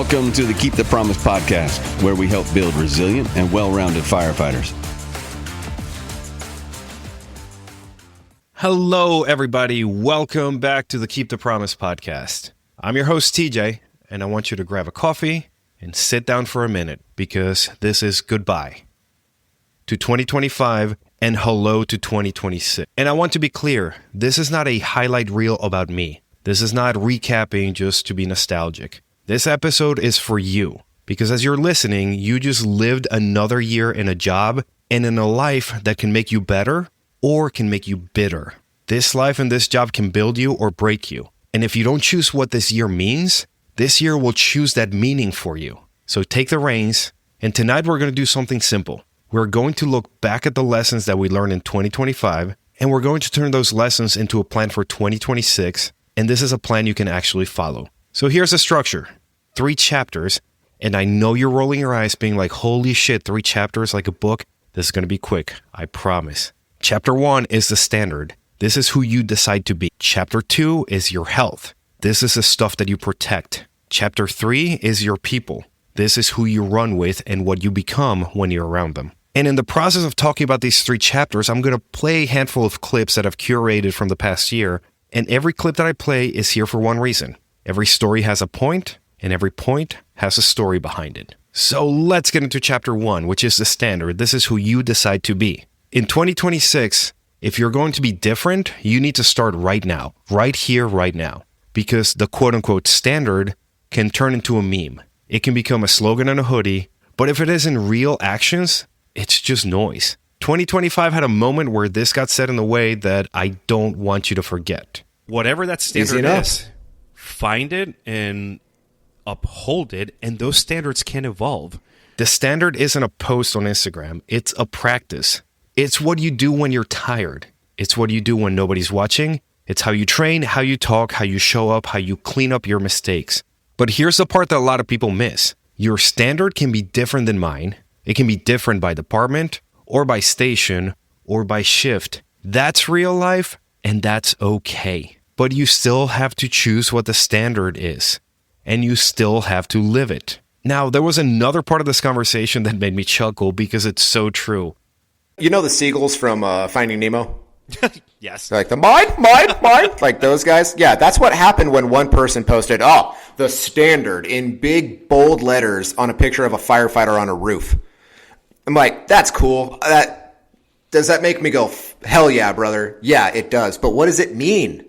Welcome to the Keep the Promise podcast, where we help build resilient and well-rounded firefighters. Hello, everybody. Welcome back to the Keep the Promise podcast. I'm your host, TJ, and I want you to grab a coffee and sit down for a minute because this is goodbye to 2025 and hello to 2026. And I want to be clear, this is not a highlight reel about me. This is not recapping just to be nostalgic. This episode is for you because as you're listening, you just lived another year in a job and in a life that can make you better or can make you bitter. This life and this job can build you or break you. And if you don't choose what this year means, this year will choose that meaning for you. So take the reins. And tonight we're going to do something simple. We're going to look back at the lessons that we learned in 2025, and we're going to turn those lessons into a plan for 2026. And this is a plan you can actually follow. So here's the structure. 3 chapters. And I know you're rolling your eyes being like, holy shit, 3 chapters like a book. This is going to be quick. I promise. Chapter 1 is the standard. This is who you decide to be. Chapter 2 is your health. This is the stuff that you protect. Chapter 3 is your people. This is who you run with and what you become when you're around them. And in the process of talking about these 3 chapters, I'm going to play a handful of clips that I've curated from the past year. And every clip that I play is here for one reason. Every story has a point, and every point has a story behind it. So let's get into chapter 1, which is the standard. This is who you decide to be. In 2026, if you're going to be different, you need to start right now, right here, right now. Because the quote-unquote standard can turn into a meme. It can become a slogan on a hoodie, but if it isn't real actions, it's just noise. 2025 had a moment where this got said in a way that I don't want you to forget. Whatever that standard is, find it and uphold it, and those standards can evolve. The standard isn't a post on Instagram. It's a practice. It's what you do when you're tired. It's what you do when nobody's watching. It's how you train, how you talk, how you show up, how you clean up your mistakes. But here's the part that a lot of people miss. Your standard can be different than mine. It can be different by department, or by station, or by shift. That's real life, and that's okay. But you still have to choose what the standard is, and you still have to live it. Now, there was another part of this conversation that made me chuckle because it's so true. You know the seagulls from Finding Nemo? Yes. They're like the mine, like those guys. Yeah, that's what happened when one person posted, the standard in big, bold letters on a picture of a firefighter on a roof. I'm like, that's cool. Does that make me go, hell yeah, brother? Yeah, it does. But what does it mean?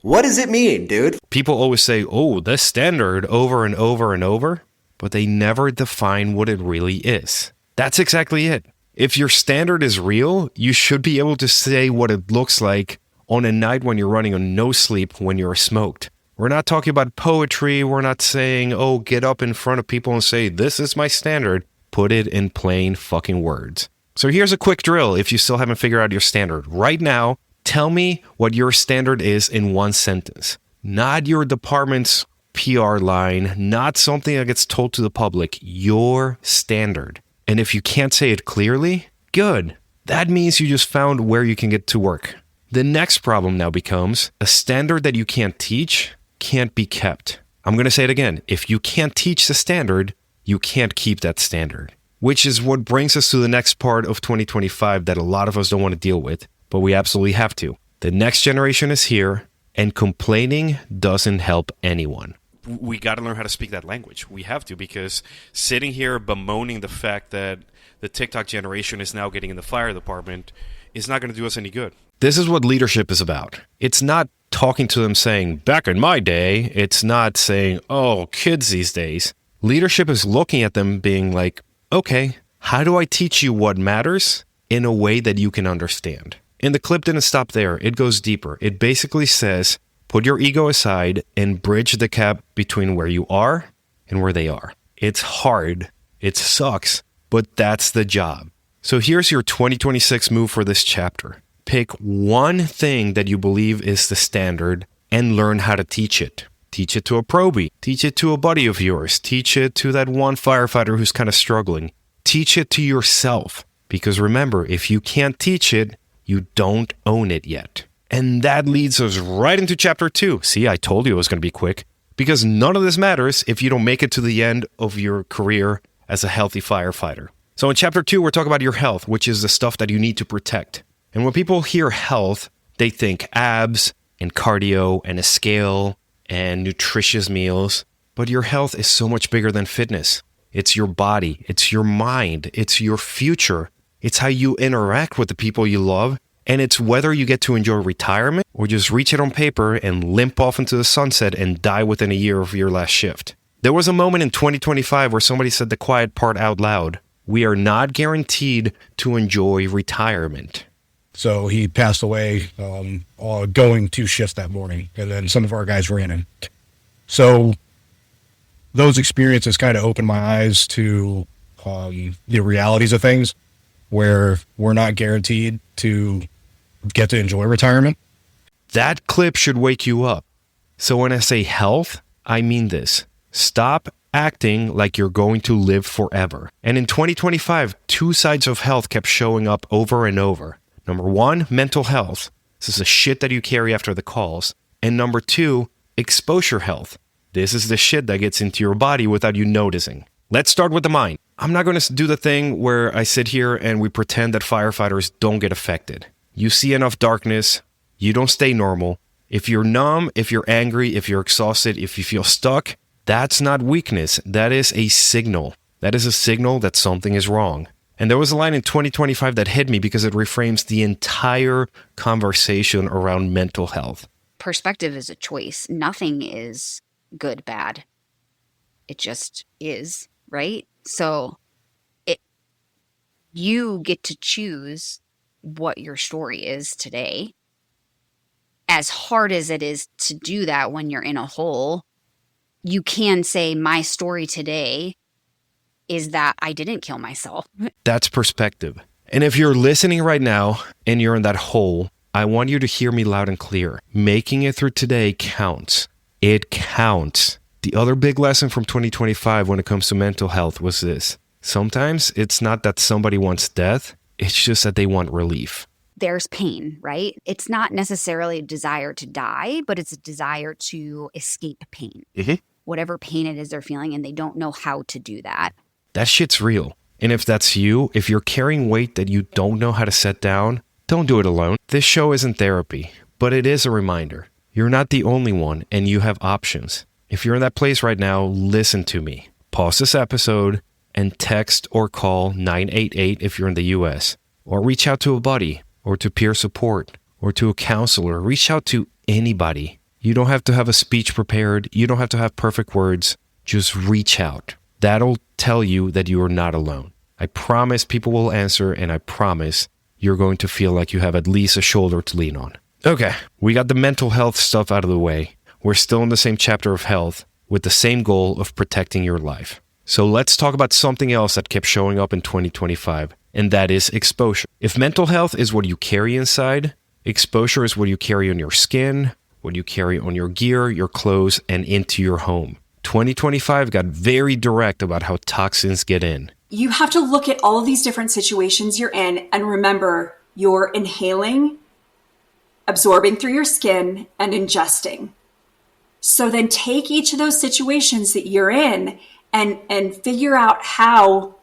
What does it mean, dude? People always say, the standard over and over and over, but they never define what it really is. That's exactly it. If your standard is real, you should be able to say what it looks like on a night when you're running on no sleep when you're smoked. We're not talking about poetry. We're not saying, get up in front of people and say, this is my standard. Put it in plain fucking words. So here's a quick drill if you still haven't figured out your standard. Right now, tell me what your standard is in one sentence. Not your department's PR line, not something that gets told to the public. Your standard. And if you can't say it clearly, good. That means you just found where you can get to work. The next problem now becomes a standard that you can't teach can't be kept. I'm going to say it again. If you can't teach the standard, you can't keep that standard. Which is what brings us to the next part of 2025 that a lot of us don't want to deal with, but we absolutely have to. The next generation is here, and complaining doesn't help anyone. We got to learn how to speak that language. We have to, because sitting here bemoaning the fact that the TikTok generation is now getting in the fire department is not going to do us any good. This is what leadership is about. It's not talking to them saying, back in my day. It's not saying, kids these days. Leadership is looking at them being like, okay, how do I teach you what matters in a way that you can understand? And the clip didn't stop there. It goes deeper. It basically says, put your ego aside and bridge the gap between where you are and where they are. It's hard. It sucks, but that's the job. So here's your 2026 move for this chapter. Pick one thing that you believe is the standard and learn how to teach it. Teach it to a probie. Teach it to a buddy of yours. Teach it to that one firefighter who's kind of struggling. Teach it to yourself. Because remember, if you can't teach it, you don't own it yet. And that leads us right into chapter 2. See, I told you it was going to be quick. because none of this matters if you don't make it to the end of your career as a healthy firefighter. So in chapter 2, we're talking about your health, which is the stuff that you need to protect. And when people hear health, they think abs and cardio and a scale and nutritious meals. But your health is so much bigger than fitness. It's your body, it's your mind, it's your future. It's how you interact with the people you love. And it's whether you get to enjoy retirement or just reach it on paper and limp off into the sunset and die within a year of your last shift. There was a moment in 2025 where somebody said the quiet part out loud. We are not guaranteed to enjoy retirement. So he passed away going 2 shifts that morning, and then some of our guys ran in. So those experiences kind of opened my eyes to the realities of things, where we're not guaranteed to get to enjoy retirement. That clip should wake you up. So when I say health, I mean this. Stop acting like you're going to live forever. And in 2025, 2 sides of health kept showing up over and over. Number 1, mental health. This is the shit that you carry after the calls. And number 2, exposure health. This is the shit that gets into your body without you noticing. Let's start with the mind. I'm not going to do the thing where I sit here and we pretend that firefighters don't get affected. You see enough darkness, you don't stay normal. If you're numb, if you're angry, if you're exhausted, if you feel stuck, that's not weakness. That is a signal. That is a signal that something is wrong. And there was a line in 2025 that hit me because it reframes the entire conversation around mental health. Perspective is a choice. Nothing is good, bad. It just is, right? So you get to choose what your story is today. As hard as it is to do that when you're in a hole, you can say my story today is that I didn't kill myself. That's perspective. And if you're listening right now and you're in that hole, I want you to hear me loud and clear. Making it through today counts. It counts. The other big lesson from 2025 when it comes to mental health was this. Sometimes it's not that somebody wants death. It's just that they want relief. There's pain, right? It's not necessarily a desire to die, but it's a desire to escape pain. Mm-hmm. Whatever pain it is they're feeling, and they don't know how to do that. That shit's real. And if that's you, if you're carrying weight that you don't know how to set down, don't do it alone. This show isn't therapy, but it is a reminder. You're not the only one, and you have options. If you're in that place right now, listen to me. Pause this episode and text or call 988 if you're in the US. Or reach out to a buddy, or to peer support, or to a counselor. Reach out to anybody. You don't have to have a speech prepared. You don't have to have perfect words. Just reach out. That'll tell you that you are not alone. I promise people will answer, and I promise you're going to feel like you have at least a shoulder to lean on. Okay, we got the mental health stuff out of the way. We're still in the same chapter of health with the same goal of protecting your life. So let's talk about something else that kept showing up in 2025, and that is exposure. If mental health is what you carry inside, exposure is what you carry on your skin, what you carry on your gear, your clothes, and into your home. 2025 got very direct about how toxins get in. You have to look at all of these different situations you're in and remember you're inhaling, absorbing through your skin, and ingesting. So then take each of those situations that you're in and figure out how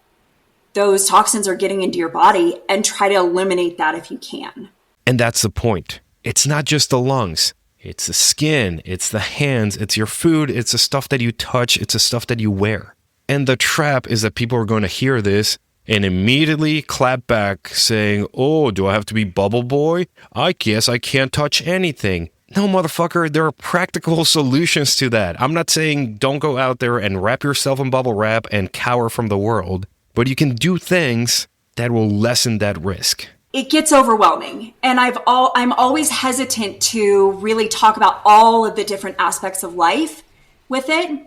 those toxins are getting into your body and try to eliminate that if you can. And that's the point. It's not just the lungs. It's the skin, it's the hands, it's your food, it's the stuff that you touch, it's the stuff that you wear. And the trap is that people are going to hear this and immediately clap back saying, oh, do I have to be bubble boy? I guess I can't touch anything. No, motherfucker, there are practical solutions to that. I'm not saying don't go out there and wrap yourself in bubble wrap and cower from the world, but you can do things that will lessen that risk. It gets overwhelming, and I'm always hesitant to really talk about all of the different aspects of life with it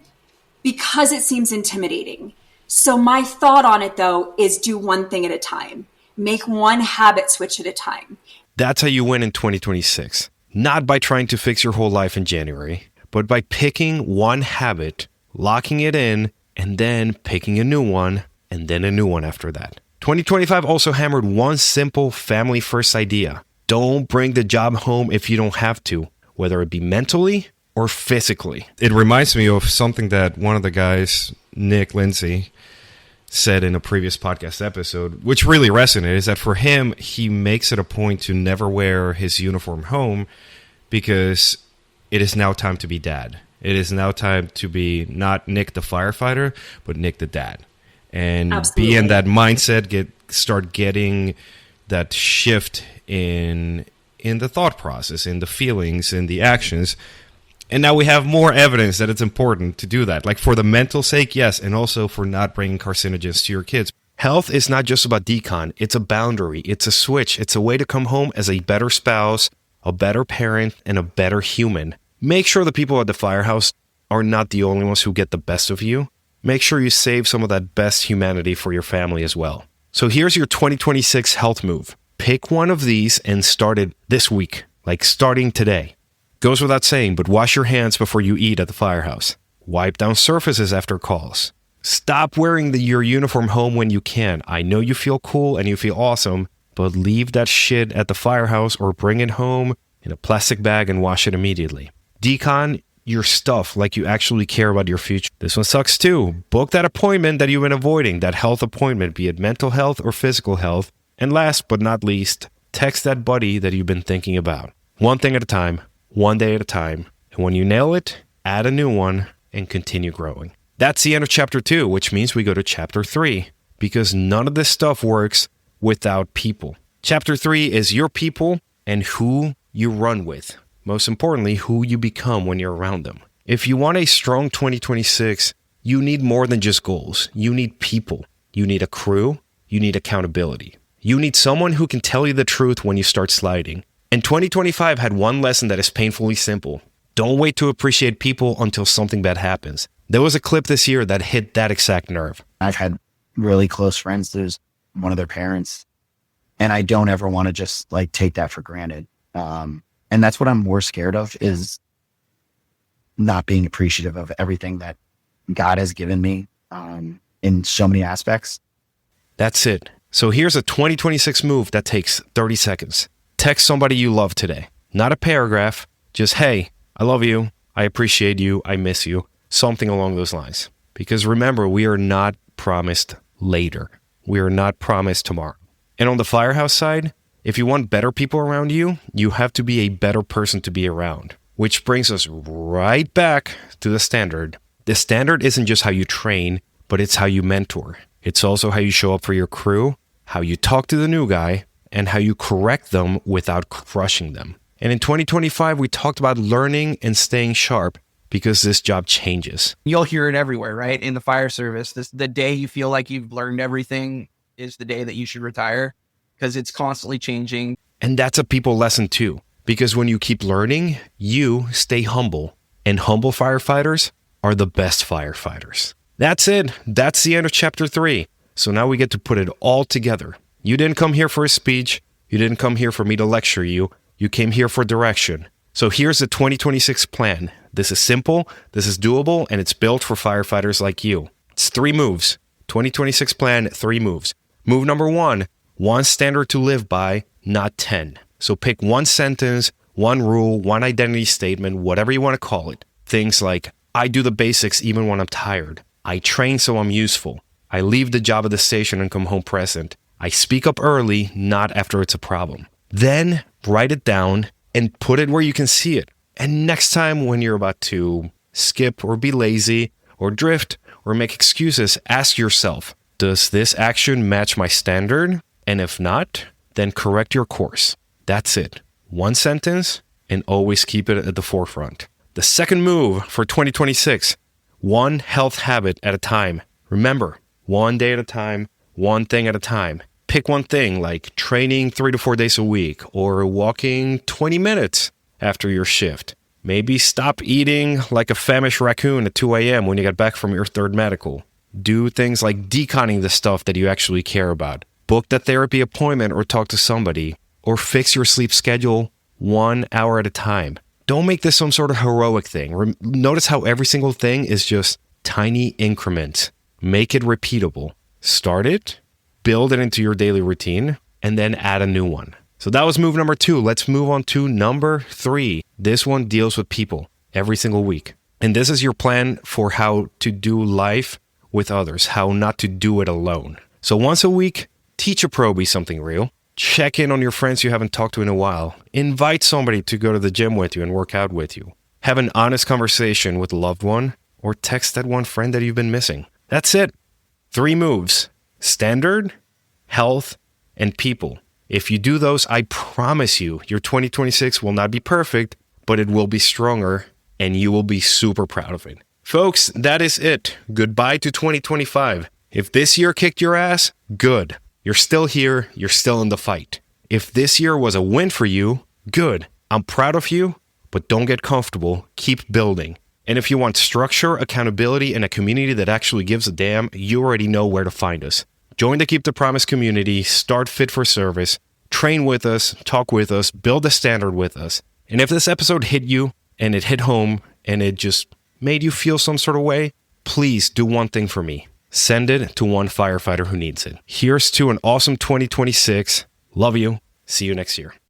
because it seems intimidating. So my thought on it, though, is do one thing at a time. Make one habit switch at a time. That's how you win in 2026. Not by trying to fix your whole life in January, but by picking one habit, locking it in, and then picking a new one, and then a new one after that. 2025 also hammered one simple family-first idea. Don't bring the job home if you don't have to, whether it be mentally or physically. It reminds me of something that one of the guys, Nick Lindsay, said in a previous podcast episode, which really resonated, is that for him, he makes it a point to never wear his uniform home because it is now time to be dad. It is now time to be not Nick the firefighter, but Nick the dad. And Absolutely. be in that mindset, start getting that shift in the thought process, in the feelings, in the actions. And now we have more evidence that it's important to do that. Like for the mental sake, yes, and also for not bringing carcinogens to your kids. Health is not just about decon. It's a boundary. It's a switch. It's a way to come home as a better spouse, a better parent, and a better human. Make sure the people at the firehouse are not the only ones who get the best of you. Make sure you save some of that best humanity for your family as well. So here's your 2026 health move. Pick one of these and start it this week, like starting today. Goes without saying, but wash your hands before you eat at the firehouse. Wipe down surfaces after calls. Stop wearing your uniform home when you can. I know you feel cool and you feel awesome, but leave that shit at the firehouse or bring it home in a plastic bag and wash it immediately. Decon your stuff like you actually care about your future. This one sucks too. Book that appointment that you've been avoiding, that health appointment, be it mental health or physical health. And last but not least, text that buddy that you've been thinking about. One thing at a time. One day at a time. And when you nail it, add a new one and continue growing. That's the end of chapter 2, which means we go to chapter 3, because none of this stuff works without people. Chapter 3 is your people and who you run with. Most importantly, who you become when you're around them. If you want a strong 2026, you need more than just goals. You need people. You need a crew. You need accountability. You need someone who can tell you the truth when you start sliding. And 2025 had one lesson that is painfully simple. Don't wait to appreciate people until something bad happens. There was a clip this year that hit that exact nerve. I've had really close friends lose one of their parents, and I don't ever want to just like take that for granted. And that's what I'm more scared of, is not being appreciative of everything that God has given me in so many aspects. That's it. So here's a 2026 move that takes 30 seconds. Text somebody you love today. Not a paragraph, just, hey, I love you, I appreciate you, I miss you. Something along those lines. Because remember, we are not promised later. We are not promised tomorrow. And on the firehouse side, if you want better people around you, you have to be a better person to be around. Which brings us right back to the standard. The standard isn't just how you train, but it's how you mentor. It's also how you show up for your crew, how you talk to the new guy, and how you correct them without crushing them. And in 2025, we talked about learning and staying sharp because this job changes. You'll hear it everywhere, right? In the fire service, the day you feel like you've learned everything is the day that you should retire, because it's constantly changing. And that's a people lesson too, because when you keep learning, you stay humble. And humble firefighters are the best firefighters. That's it. That's the end of chapter 3. So now we get to put it all together. You didn't come here for a speech. You didn't come here for me to lecture you. You came here for direction. So here's the 2026 plan. This is simple, this is doable, and it's built for firefighters like you. It's 3 moves. 2026 plan, 3 moves. Move number 1, one standard to live by, not 10. So pick one sentence, one rule, one identity statement, whatever you want to call it. Things like, I do the basics even when I'm tired. I train so I'm useful. I leave the job at the station and come home present. I speak up early, not after it's a problem. Then write it down and put it where you can see it. And next time when you're about to skip or be lazy or drift or make excuses, ask yourself, does this action match my standard? And if not, then correct your course. That's it. One sentence and always keep it at the forefront. The second move for 2026, one health habit at a time. Remember, one day at a time, one thing at a time. Pick one thing like training 3 to 4 days a week or walking 20 minutes after your shift. Maybe stop eating like a famished raccoon at 2 a.m. when you get back from your 3rd medical. Do things like deconning the stuff that you actually care about. Book the therapy appointment or talk to somebody. Or fix your sleep schedule 1 hour at a time. Don't make this some sort of heroic thing. Notice how every single thing is just tiny increments. Make it repeatable. Start it, build it into your daily routine, and then add a new one. So that was move number 2. Let's move on to number 3. This one deals with people. every single week. And this is your plan for how to do life with others, how not to do it alone. So once a week, teach a probie something real. Check in on your friends you haven't talked to in a while. Invite somebody to go to the gym with you and work out with you. Have an honest conversation with a loved one, or text that one friend that you've been missing. That's it. 3 moves: standard, health, and people. If you do those, I promise you, your 2026 will not be perfect, but it will be stronger, and you will be super proud of it. Folks, that is it. Goodbye to 2025. If this year kicked your ass, good. You're still here. You're still in the fight. If this year was a win for you, good. I'm proud of you, but don't get comfortable. Keep building. And if you want structure, accountability, and a community that actually gives a damn, you already know where to find us. Join the Keep the Promise community, start Fit for Service, train with us, talk with us, build a standard with us. And if this episode hit you and it hit home and it just made you feel some sort of way, please do one thing for me. Send it to one firefighter who needs it. Here's to an awesome 2026. Love you. See you next year.